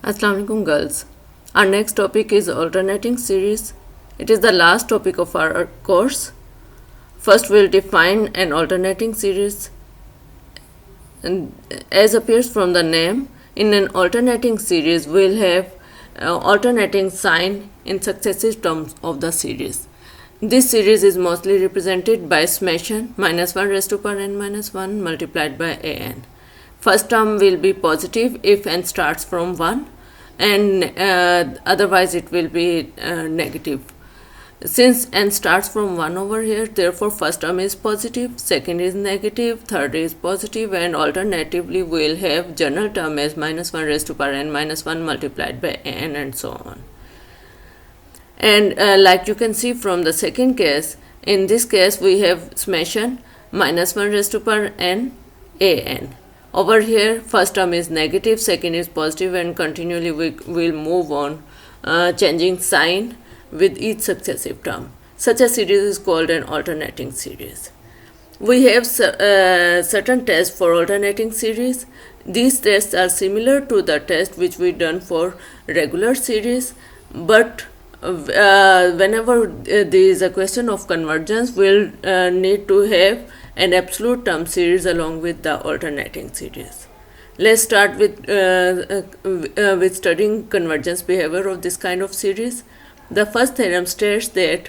Assalamu alaikum girls. Our next topic is alternating series. It is the last topic of our course. First we'll define an alternating series. And as appears from the name, in an alternating series we'll have alternating sign in successive terms of the series. This series is mostly represented by summation -1 raised to power n minus 1 multiplied by an. First term will be positive if n starts from 1, and otherwise it will be negative. Since n starts from 1 over here, therefore first term is positive, second is negative, third is positive, and alternatively we will have general term as -1 raised to power n minus 1 multiplied by n, and so on. And like you can see from the second case, in this case we have summation -1 raised to power n an. Over here, first term is negative, second is positive, and continually we will move on changing sign with each successive term. Such a series is called an alternating series. We have certain tests for alternating series. These tests are similar to the test which we done for regular series, but whenever there is a question of convergence, we'll need to have an absolute term series along with the alternating series. Let's start with studying convergence behavior of this kind of series. The first theorem states that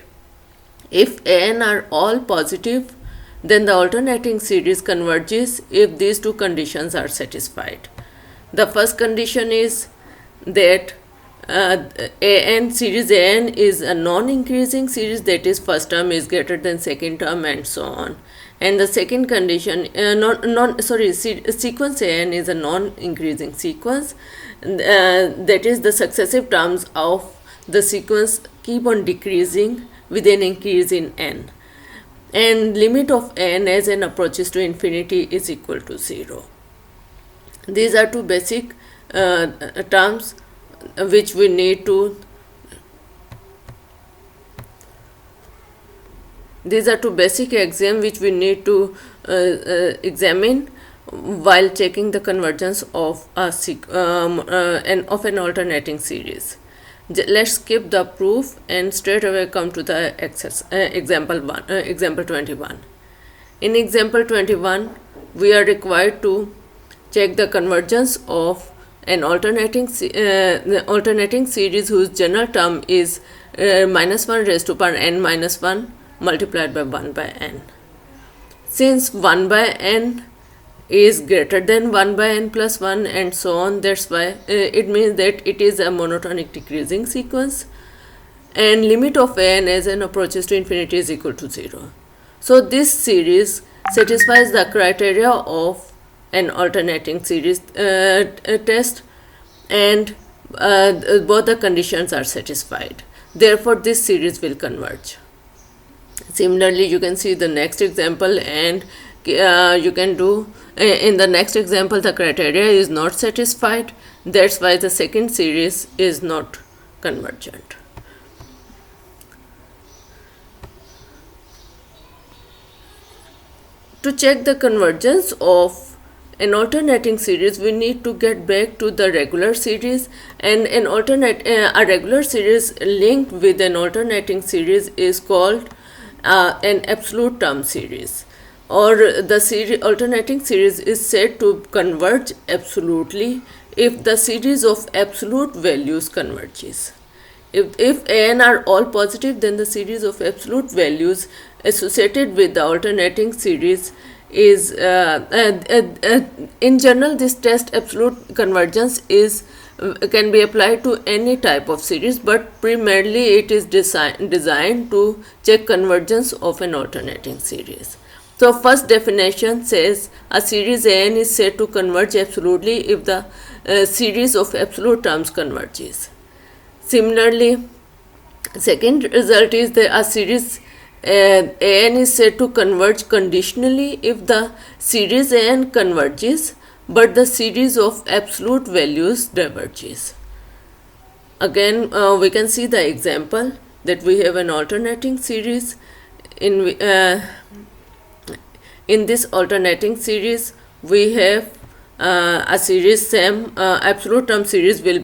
if n are all positive, then the alternating series converges if these two conditions are satisfied. The first condition is that series an is a non-increasing series, that is first term is greater than second term, and so on. And the second condition, sequence an is a non-increasing sequence, that is the successive terms of the sequence keep on decreasing with an increase in n, and limit of n as n approaches to infinity is equal to 0. These are two basic terms which we need to These are two basic axioms which we need to examine while checking the convergence of an alternating series. Let's skip the proof and straight away come to the example 21. In example 21, we are required to check the convergence of an alternating series whose general term is -1 raised to power n minus 1 multiplied by 1 by n. Since 1 by n is greater than 1 by n plus 1 and so on, that's why it means that it is a monotonic decreasing sequence, and limit of n as n approaches to infinity is equal to 0. So this series satisfies the criteria of an alternating series test, and both the conditions are satisfied. Therefore this series will converge. Similarly, you can see the next example, and you can do in the next example the criteria is not satisfied. That's why the second series is not convergent. To check the convergence of an alternating series, we need to get back to the regular series, and a regular series linked with an alternating series is called an absolute term series, or the alternating series is said to converge absolutely if the series of absolute values converges. If n are all positive, then the series of absolute values associated with the alternating series is in general this test absolute convergence can be applied to any type of series, but primarily it is designed to check convergence of an alternating series. So first definition says a series an is said to converge absolutely if the series of absolute terms converges. Similarly, second result is that a series an is said to converge conditionally if the series an converges but the series of absolute values diverges. Again, we can see the example that we have an alternating series. In this alternating series, we have a series absolute term series will